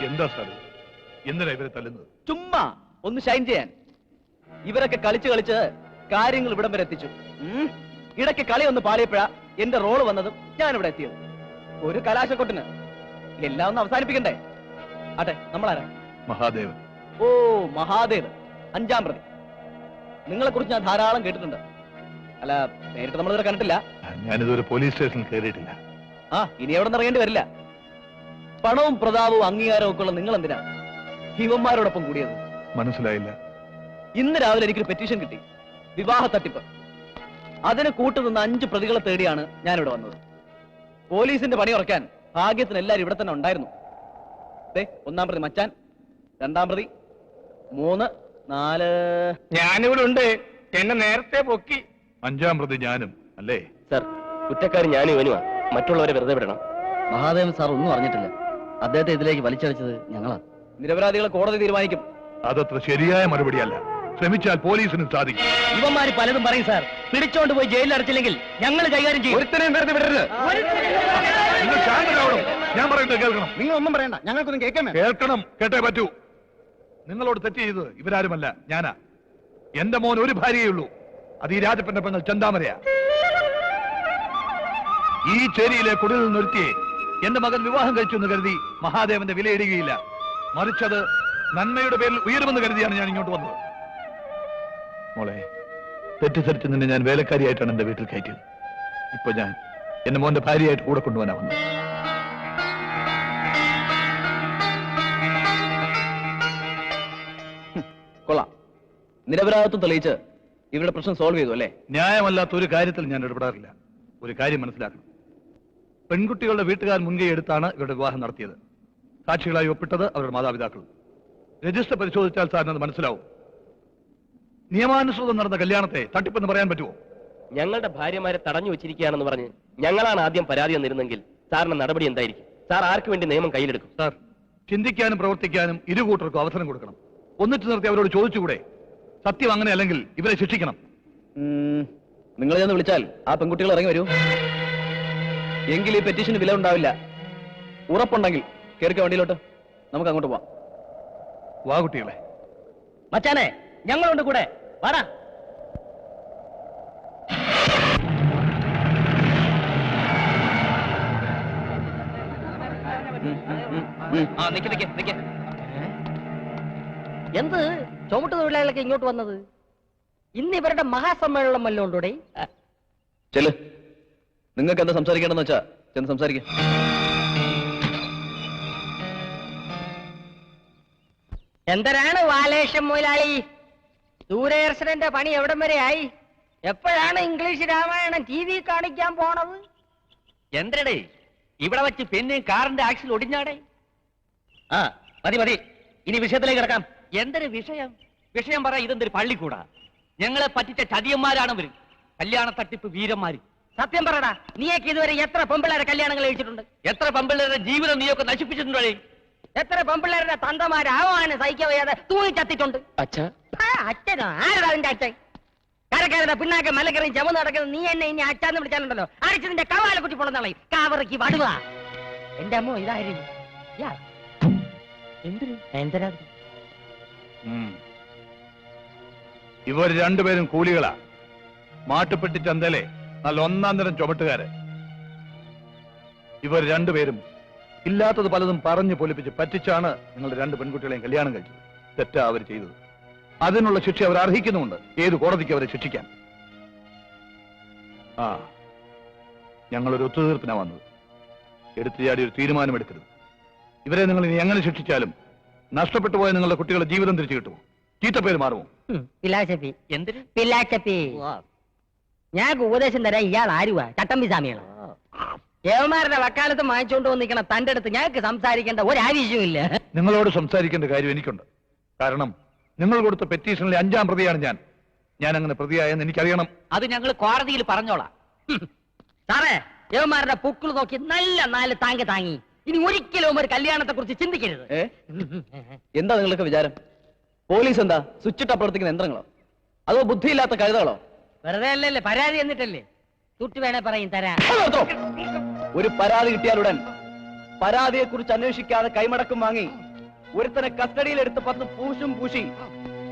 എന്താ സാറ് എന്തിനാ ഇവരെ തല്ലുന്നത്? ചുമ്മാ ഒന്ന് ഷൈൻ ചെയ്യാൻ. ഇവരൊക്കെ കളിച്ച് കാര്യങ്ങൾ ഇവിടം വരെ എത്തിച്ചു. ഇടയ്ക്ക് കളി ഒന്ന് പാളിയപ്പോഴാ എന്റെ റോള് വന്നതും ഞാൻ ഇവിടെ എത്തിയത്. ഒരു കലാശക്കൊട്ടിന് എല്ലാം ഒന്ന് അവസാനിപ്പിക്കണ്ടേ? ആട്ടെ, നമ്മളാരാ? മഹാദേവൻ. ഓ, മഹാദേവൻ, 5-ാം പ്രതി. നിങ്ങളെ കുറിച്ച് ഞാൻ ധാരാളം കേട്ടിട്ടുണ്ട്. അല്ല, നേരിട്ട് നമ്മളിതുവരെ കണ്ടിട്ടില്ല. ഞാനിതൊരു പോലീസ് സ്റ്റേഷനിൽ കയറിയിട്ടില്ല. ഇനി എവിടെ നിന്ന് ഇറങ്ങേണ്ടി വരില്ല. പണവും പ്രതാപവും അംഗീകാരവും ഒക്കെ ഉള്ള നിങ്ങൾ എന്തിനാ ഹിമന്മാരോടൊപ്പം കൂടിയത്? മനസ്സിലായില്ല. ഇന്ന് രാവിലെ എനിക്കൊരു പെറ്റീഷൻ കിട്ടി, വിവാഹ തട്ടിപ്പ്. അതിന് കൂട്ടുനിന്ന 5 പ്രതികളെ തേടിയാണ് ഞാനിവിടെ വന്നത്. പോലീസിന്റെ പണി ഉറക്കാൻ ഭാഗ്യത്തിന് എല്ലാവരും ഇവിടെ തന്നെ ഉണ്ടായിരുന്നു. 1-ാം പ്രതി മച്ചാൻ, 2-ാം പ്രതി, 3, 4. ഞാനിവിടെ ഉണ്ട്. എന്നെ നേരത്തെ പൊക്കി. 5-ാം പ്രതി ഞാനും അല്ലേ? സർ, കുറ്റക്കാർ ഞാനും ഇവനുമാ. മറ്റുള്ളവരെ വെറുതെ വിടണം. മഹാദേവൻ സാർ ഒന്നും അറിഞ്ഞിട്ടില്ല. അദ്ദേഹത്തെ ഇതിലേക്ക് വലിച്ചടിച്ചത് ഞങ്ങളാ. നിരപരാധികളെ കോടതി തീരുമാനിക്കും. അതത്ര ശരിയായ മറുപടിയല്ല. ശ്രമിച്ചാൽ പോലീസിന് സാധിക്കും. ഇവന്മാര് പലതും പറയും സാർ. പിടിച്ചോണ്ട് പോയി ജയിലിൽ അടച്ചില്ലെങ്കിൽ ഞങ്ങൾ കൈകാര്യം ചെയ്യും. ഒരുത്തനെയും വെറുതെ വിടരുത്. നിങ്ങൾ ശാന്തരാവണം. ഞാൻ പറയുന്നത് കേൾക്കണം. നിങ്ങൾ ഒന്നും പറയണ്ട, ഞങ്ങൾക്കൊന്നും കേൾക്കാൻ കേൾക്കണം. കേട്ടേ പറ്റൂ. നിങ്ങളോട് തെറ്റ് ചെയ്തത് ഇവരാരുമല്ല, ഞാനാ. എന്റെ മോൻ ഒരു ഭാര്യയേ ഉള്ളൂ. അത് ഈ രാജപ്പന്റെ പെങ്ങൾ ചന്താമരയാ. ഈ ചേരിയിലെ കുടിൽ നിർത്തിയെ എന്റെ മകൻ വിവാഹം കഴിച്ചു എന്ന് കരുതി മഹാദേവന്റെ വിലയിടുകയില്ല. മറിച്ചത് നന്മയുടെ പേരിൽ ഉയരുമെന്ന് കരുതിയാണ് ഞാൻ ഇങ്ങോട്ട് വന്നത്. മോളെ, തെറ്റിദ്ധരിച്ച് നിന്നെ ഞാൻ വേലക്കാരിയായിട്ടാണ് എന്റെ വീട്ടിൽ കയറ്റിയത്. ഇപ്പൊ ഞാൻ എന്റെ മോന്റെ ഭാര്യയായിട്ട് കൂടെ കൊണ്ടുപോകാനാ വന്നത്. കൊള്ളാം. നിരപരാധിത്വം തെളിയിച്ച് ഇവരുടെ പ്രശ്നം സോൾവ് ചെയ്തു അല്ലേ? ന്യായമല്ലാത്ത ഒരു കാര്യത്തിൽ ഞാൻ ഇടപെടാറില്ല. ഒരു കാര്യം മനസ്സിലാക്കണം. പെൺകുട്ടികളുടെ വീട്ടുകാർ മുൻകൈ എടുത്താണ് ഇവരുടെ വിവാഹം നടത്തിയത്. സാക്ഷികളായി ഒപ്പിട്ടത് അവരുടെ മാതാപിതാക്കൾ. രജിസ്റ്റർ പരിശോധിച്ചാൽ സാറിന് അത് മനസ്സിലാവും. നിയമാനുസൃതം നടന്ന കല്യാണത്തെ തട്ടിപ്പെന്ന് പറയാൻ പറ്റുമോ? ഞങ്ങളുടെ ഭാര്യമാരെ തടഞ്ഞു വെച്ചിരിക്കുകയാണെന്ന് പറഞ്ഞ് ഞങ്ങളാണ് ആദ്യം പരാതി തന്നിരുന്നെങ്കിൽ സാറിന് നടപടി എന്തായിരിക്കും? സാർ ആർക്ക് വേണ്ടി നിയമം കയ്യിലെടുക്കും? സാർ, ചിന്തിക്കാനും പ്രവർത്തിക്കാനും ഇരുകൂട്ടർക്കും അവസരം കൊടുക്കണം. ഒന്നിച്ചു നിർത്തി അവരോട് ചോദിച്ചുകൂടെ? സത്യം അങ്ങനെ അല്ലെങ്കിൽ ഇവരെ ശിക്ഷിക്കണം. നിങ്ങൾ ചെന്ന് വിളിച്ചാൽ ആ പെൺകുട്ടികൾ ഇറങ്ങി വരൂ. എങ്കിൽ ഈ പെറ്റീഷന് വില ഉണ്ടാവില്ല. ഉറപ്പുണ്ടെങ്കിൽ കേറിക്ക വണ്ടിയിലോട്ട്, നമുക്ക് അങ്ങോട്ട് പോവാം. വാ കുട്ടികളെ. മച്ചാനെ, ഞങ്ങളുണ്ട് കൂടെ. വാടാ. എന്ത് ചുമട്ട് തൊഴിലാളികളൊക്കെ ഇങ്ങോട്ട് വന്നത്? ഇന്ന് ഇവരുടെ മഹാസമ്മേളനം വല്ലതും ഉണ്ടോടെ? ചെല്. നിങ്ങൾക്ക് എന്താ സംസാരിക്കണമെന്ന് വെച്ചാ ചെന്ന് സംസാരിക്ക. എന്തരാണ് വാലേഷം മുതലാളി? ദൂരദർശനന്റെ പണി എവിടം വരെ ആയി? എപ്പോഴാണ് ഇംഗ്ലീഷ് രാമായണം TV കാണിക്കാൻ പോണത്? എന്തരടേ ഇവിടെ വെച്ച് പിന്നെ കാറിന്റെ ആക്സിൽ ഒടിഞ്ഞാടേ? മതി മതി, ഇനി വിഷയത്തിലേക്ക് കിടക്കാം. എന്തൊരു വിഷയം? വിഷയം പറ. ഇതെന്തൊരു പള്ളിക്കൂടാ? ഞങ്ങളെ പറ്റിച്ച ചതിയന്മാരാണ് ഇവര്. കല്യാണ തട്ടിപ്പ് വീരന്മാര്. സത്യം പറയടാ, നീയൊക്കെ ഇതുവരെ എത്ര പെമ്പിള്ളേരെ കല്യാണങ്ങൾ കഴിച്ചിട്ടുണ്ട്? എത്ര പെമ്പിള്ളേരുടെ ജീവിതം നീയൊക്കെ നശിപ്പിച്ചിട്ടുണ്ടേ? എത്ര പെമ്പിള്ളേരുടെ തന്തമാരാവാണ് സഹിക്കവയ്യാതെ തൂങ്ങി ചത്തിട്ടുണ്ട്? അച്ഛനോ? ആരടാ അതിന്റെ അച്ഛൻ? കരക്കാരുടെ പിന്നാക്കെ മലക്കറി ചമന്ന് നടക്കുന്നത് നീ എന്നെ ഇനി അച്ഛന്ന് വിളിച്ചാലുണ്ടല്ലോ അടിച്ചതിന്റെ കവാല കുറ്റി പൊളന്നാളെ കാവറക്കി വടുക. എന്റെ അമ്മോ, ഇതായിരുന്നു എന്തരാ? ഇവർ രണ്ടുപേരും കൂലികളാ. മാട്ടുപ്പെട്ടി ചന്തയിലെ നല്ല 1-ാം തരം ചുമട്ടുകാര്. ഇവർ രണ്ടുപേരും ഇല്ലാത്തത് പലതും പറഞ്ഞു പൊലിപ്പിച്ച് പറ്റിച്ചാണ് നിങ്ങളുടെ 2 പെൺകുട്ടികളെയും കല്യാണം കഴിച്ചത്. തെറ്റാ അവർ ചെയ്തത്. അതിനുള്ള ശിക്ഷ അവർ അർഹിക്കുന്നുമുണ്ട്. ഏത് കോടതിക്ക് അവരെ ശിക്ഷിക്കാൻ? ഞങ്ങളൊരു ഒത്തുതീർപ്പിനാ വന്നത്. എടുത്തു ചാടി ഒരു തീരുമാനമെടുക്കരുത്. ഇവരെ നിങ്ങൾ ഇനി എങ്ങനെ ശിക്ഷിച്ചാലും നഷ്ടപ്പെട്ടു പോയ നിങ്ങളുടെ കുട്ടികളുടെ ജീവിതം തിരിച്ചു കിട്ടുമോ? ചീത്തപ്പേര് മാറുമോ? ഞാൻ ഉപദേശം തരാം. ഇയാൾ ആരുവാ? ചട്ടമ്പി സ്വാമിയാണ്. ഏവന്മാരുടെ വക്കാലത്ത് വാങ്ങിച്ചുകൊണ്ട് വന്നിരിക്കണം തന്റെ അടുത്ത് ഞങ്ങൾക്ക് സംസാരിക്കേണ്ട ഒരാവശ്യമില്ല. നിങ്ങളോട് സംസാരിക്കേണ്ട കാര്യം എനിക്കുണ്ട്. കാരണം നിങ്ങൾ കൊടുത്ത പെറ്റീഷനിലെ 5-ാം പ്രതിയാണ് ഞാൻ. ഞാൻ അങ്ങനെ പ്രതിയായെന്ന് എനിക്കറിയണം. അത് ഞങ്ങൾ കോടതിയിൽ പറഞ്ഞോളാം. സാറേ, ഏവന്മാരുടെ പൊക്കിൾ നോക്കി നല്ല 4 താങ്ക് താങ്ങി. ഇനി ഒരിക്കലും ഒരു കല്യാണത്തെ കുറിച്ച് ചിന്തിക്കരുത്. എന്താ നിങ്ങൾക്ക് വിചാരം? പോലീസ് എന്താ സ്വിച്ചിട്ട് പ്രവർത്തിക്കുന്ന യന്ത്രങ്ങളോ അതോ ബുദ്ധിയില്ലാത്ത കഴുതകളോ? വെറുതെ അല്ലല്ലേ പരാതി എന്നിട്ടല്ലേ? തുട്ടി വേണേ പറയും തരാ. ഒരു പരാതി കിട്ടിയാലുടൻ പരാതിയെ കുറിച്ച് അന്വേഷിക്കാതെ കൈമടക്കം വാങ്ങി ഒരുത്തനെ കസ്റ്റഡിയിലെടുത്ത് 10 പൂശും പൂശി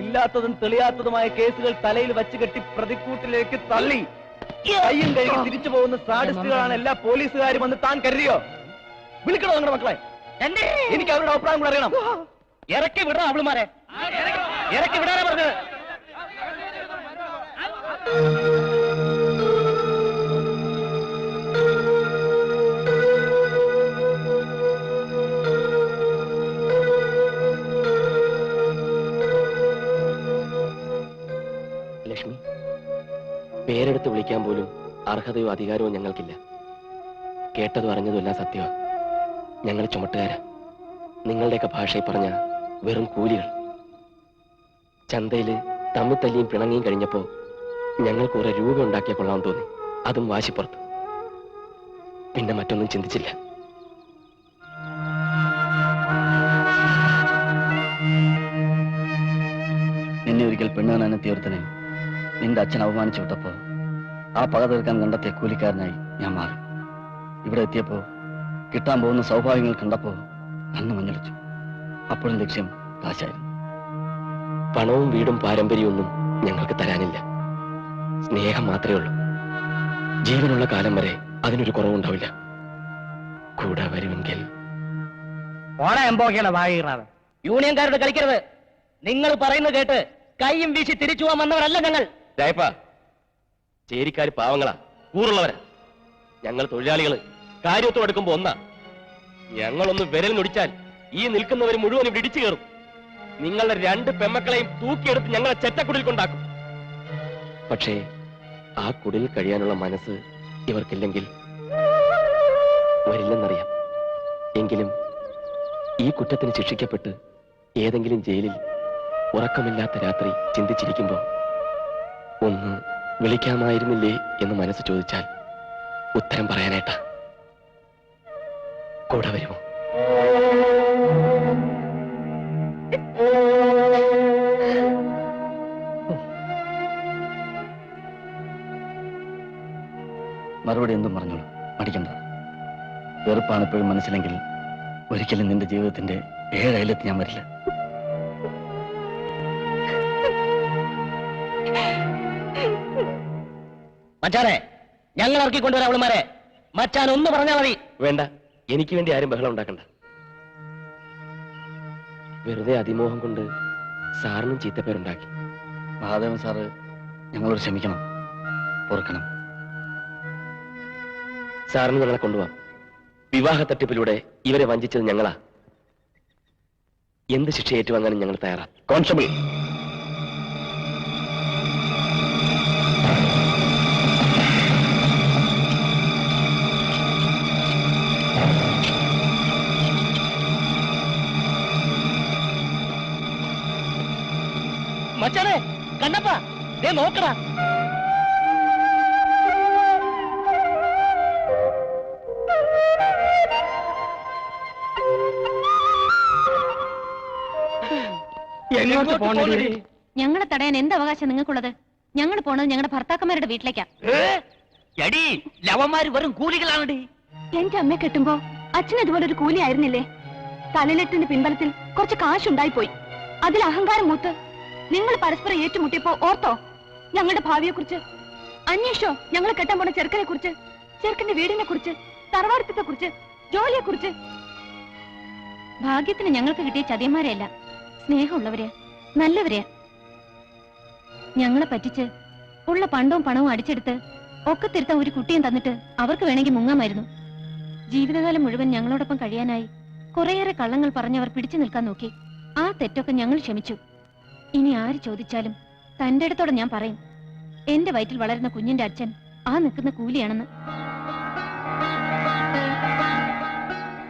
ഇല്ലാത്തതും തെളിയാത്തതുമായ കേസുകൾ തലയിൽ വച്ച് കെട്ടി പ്രതിക്കൂട്ടിലേക്ക് തള്ളി കയ്യും കഴുകി തിരിച്ചു പോകുന്ന സാഡിസ്റ്റുകളാണ് എല്ലാ പോലീസുകാരും എന്ന് താൻ കരുതിയോ? വിളിക്കണോ നിങ്ങളുടെ മക്കളെ? എനിക്ക് അവരുടെ അഭിപ്രായം കൂടെ അറിയണം. ഇറക്കി വിടണം അവളുമാരെ, ഇറക്കി വിടാനാ പറഞ്ഞത്. ലക്ഷ്മി, പേരെടുത്ത് വിളിക്കാൻ പോലും അർഹതയോ അധികാരമോ ഞങ്ങൾക്കില്ല. കേട്ടതും അറിഞ്ഞതും എല്ലാം സത്യമാണ്. ഞങ്ങൾ ചുമട്ടുകാരാ. നിങ്ങളുടെയൊക്കെ ഭാഷയിൽ പറഞ്ഞ വെറും കൂലികൾ. ചന്തയില് തമ്മിൽ തല്ലിയും പിണങ്ങിയും കഴിഞ്ഞപ്പോ ഞങ്ങൾ കുറെ രൂപ ഉണ്ടാക്കിയ കൊള്ളാൻ തോന്നി. അതും വാശിപ്പുറത്ത്. പിന്നെ മറ്റൊന്നും ചിന്തിച്ചില്ല. നിന്നെ ഒരിക്കൽ പെണ്ണുകാനെത്തിയ ഒരുത്തനെ നിന്റെ അച്ഛൻ അവമാനിച്ചു വിട്ടപ്പോ ആ പക തീർക്കാൻ കണ്ടെത്തിയ കൂലിക്കാരനായി ഞാൻ മാറി. ഇവിടെ എത്തിയപ്പോ കിട്ടാൻ പോകുന്ന സൗഭാഗ്യങ്ങൾ കണ്ടപ്പോ കണ്ണു മഞ്ഞളിച്ചു. അപ്പോഴും ലക്ഷ്യം കാശായിരുന്നു. പണവും വീടും പാരമ്പര്യമൊന്നും ഞങ്ങൾക്ക് തരാനില്ല. സ്നേഹം മാത്രമേ ഉള്ളൂ. ജീവനുള്ള കാലം വരെ അതിനൊരു കുറവുണ്ടാവില്ല. കൂടെ വരുമെങ്കിൽ. യൂണിയൻകാരോട് കളിക്കരുത്. നിങ്ങൾ പറയുന്നത് കേട്ട് കൈയും വീശി തിരിച്ചു പോകാൻ വന്നവരല്ല ഞങ്ങൾ. രായപ്പാ, ചേരിക്കാര് പാവങ്ങളാ, കൂറുള്ളവരാ. ഞങ്ങൾ തൊഴിലാളികള് കാര്യത്തോടെടുക്കുമ്പോ ഒന്നാ. ഞങ്ങളൊന്ന് വിരൽ നൊടിച്ചാൽ ഈ നിൽക്കുന്നവർ മുഴുവനും ഇവിടെ ഇടിച്ചു കയറും. നിങ്ങളുടെ 2 പെമ്മക്കളെയും തൂക്കിയെടുത്ത് ഞങ്ങളെ ചെറ്റക്കുടിൽ കൊണ്ടാക്കും. പക്ഷേ ആ കുടിൽ കഴിയാനുള്ള മനസ്സ് ഇവർക്കില്ലെങ്കിൽ വരില്ലെന്നറിയാം. എങ്കിലും ഈ കുറ്റത്തിന് ശിക്ഷിക്കപ്പെട്ട് ഏതെങ്കിലും ജയിലിൽ ഉറക്കമില്ലാത്ത രാത്രി ചിന്തിച്ചിരിക്കുമ്പോ ഒന്ന് വിളിക്കാമായിരുന്നില്ലേ എന്ന് മനസ്സ് ചോദിച്ചാൽ ഉത്തരം പറയാനായിട്ടാ. കൂടെ വരുമോ? മറുപടി എന്തും പറഞ്ഞോളൂ, മടിക്കണ്ട. വെറുപ്പാണ് ഇപ്പോഴും മനസ്സിലെങ്കിൽ ഒരിക്കലും നിന്റെ ജീവിതത്തിന്റെ 7 അയലത്ത് ഞാൻ വരില്ല. മച്ചാനെ, ഞങ്ങൾ ഇറക്കിക്കൊണ്ടുവരാം അവളുമാരെ. മച്ചാൻ ഒന്ന് പറഞ്ഞാൽ മതി. വേണ്ട, എനിക്ക് വേണ്ടി ആരും ബഹളം ഉണ്ടാക്കണ്ട. വെറുതെ അതിമോഹം കൊണ്ട് സാറിനും ചീത്തപ്പേരുണ്ടാക്കി. മഹാദേവൻ സാറ് ഞങ്ങളോട് ക്ഷമിക്കണം, പൊറുക്കണം. സാറിന് ഞങ്ങളെ കൊണ്ടുപോവാം. വിവാഹ തട്ടിപ്പിലൂടെ ഇവരെ വഞ്ചിച്ചത് ഞങ്ങളാ. എന്ത് ശിക്ഷ ഏറ്റുവാങ്ങാനും ഞങ്ങൾ തയ്യാറാ. കോൺസ്റ്റബിൾ, മച്ചാനെ, കണ്ണപ്പ, ദേ നോക്കടാ. എങ്ങോട്ട് പോണേ? ഞങ്ങളെ തടയാൻ എന്ത് അവകാശം നിങ്ങൾക്കുള്ളത്? ഞങ്ങൾ പോണത് ഞങ്ങളുടെ ഭർത്താക്കന്മാരുടെ വീട്ടിലേക്കാ. എടീ, ലവന്മാര് വെറും കൂലികളാണടി. എന്റെ അമ്മയെ കെട്ടുമ്പോ അച്ഛൻ ഇതുപോലെ ഒരു കൂലി ആയിരുന്നില്ലേ? തലയിലെട്ടിന്റെ പിൻബലത്തിൽ കുറച്ച് കാശുണ്ടായിപ്പോയി. അതിൽ അഹങ്കാരം മൂത്ത് നിങ്ങൾ പരസ്പരം ഏറ്റുമുട്ടിയപ്പോ ഓർത്തോ ഞങ്ങളുടെ ഭാവിയെ കുറിച്ച്? അന്വേഷിച്ചോ ഞങ്ങൾ കെട്ടാൻ പോണ ചെറുക്കനെ കുറിച്ച്, ചെറുക്കന്റെ വീടിനെ കുറിച്ച്, തറവാടിത്തത്തെ കുറിച്ച്, ജോലിയെ കുറിച്ച്? ഭാഗ്യത്തിന് ഞങ്ങൾക്ക് കിട്ടിയ ചതിയന്മാരെയല്ല, സ്നേഹമുള്ളവരെ, നല്ലവരെ. ഞങ്ങളെ പറ്റിച്ച് ഉള്ള പണ്ടവും പണവും അടിച്ചെടുത്ത് ഒക്കെ തിരുത്താൻ ഒരു കുട്ടിയും തന്നിട്ട് അവർക്ക് വേണമെങ്കിൽ മുങ്ങാമായിരുന്നു. ജീവിതകാലം മുഴുവൻ ഞങ്ങളോടൊപ്പം കഴിയാനായി കുറേയേറെ കള്ളങ്ങൾ പറഞ്ഞവർ പിടിച്ചു നിൽക്കാൻ നോക്കി. ആ തെറ്റൊക്കെ ഞങ്ങൾ ക്ഷമിച്ചു. ഇനി ആര് ചോദിച്ചാലും തന്റെ അടുത്തോടെ ഞാൻ പറയും, എന്റെ വയറ്റിൽ വളരുന്ന കുഞ്ഞിന്റെ അച്ഛൻ ആ നിൽക്കുന്ന കൂലിയാണെന്ന്.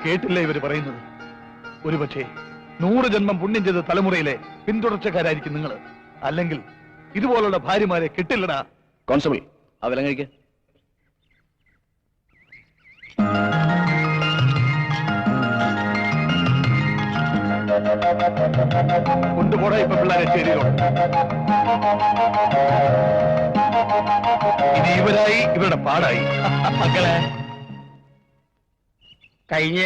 കേട്ടില്ല ഇവര് പറയുന്നത്? ഒരുപക്ഷേ 100 ജന്മം പുണ്യം ചെയ്ത തലമുറയിലെ പിന്തുടർച്ചക്കാരായിരിക്കും നിങ്ങൾ. അല്ലെങ്കിൽ ഇതുപോലുള്ള ഭാര്യമാരെ കിട്ടില്ലടാ. കോൺസ്റ്റബിൾ, ആ വിലം കഴിക്ക്. കൊണ്ടുപോടാ ഇപ്പൊ പിള്ളേരെ ശരിയിലോട്ട്. ഇനി ഇവരായി ഇവരുടെ പാടായി. മക്കളെ, കഴിഞ്ഞ്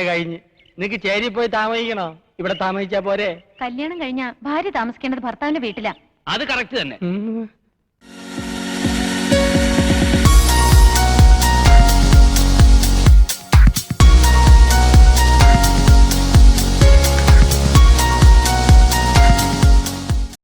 നിനക്ക് ചേരി പോയി താമസിക്കണോ? ഇവിടെ താമസിച്ചാ പോരെ? കല്യാണം കഴിഞ്ഞ ഭാര്യ താമസിക്കേണ്ടത് ഭർത്താവിന്റെ വീട്ടിലാ. അത് കറക്റ്റ് തന്നെ.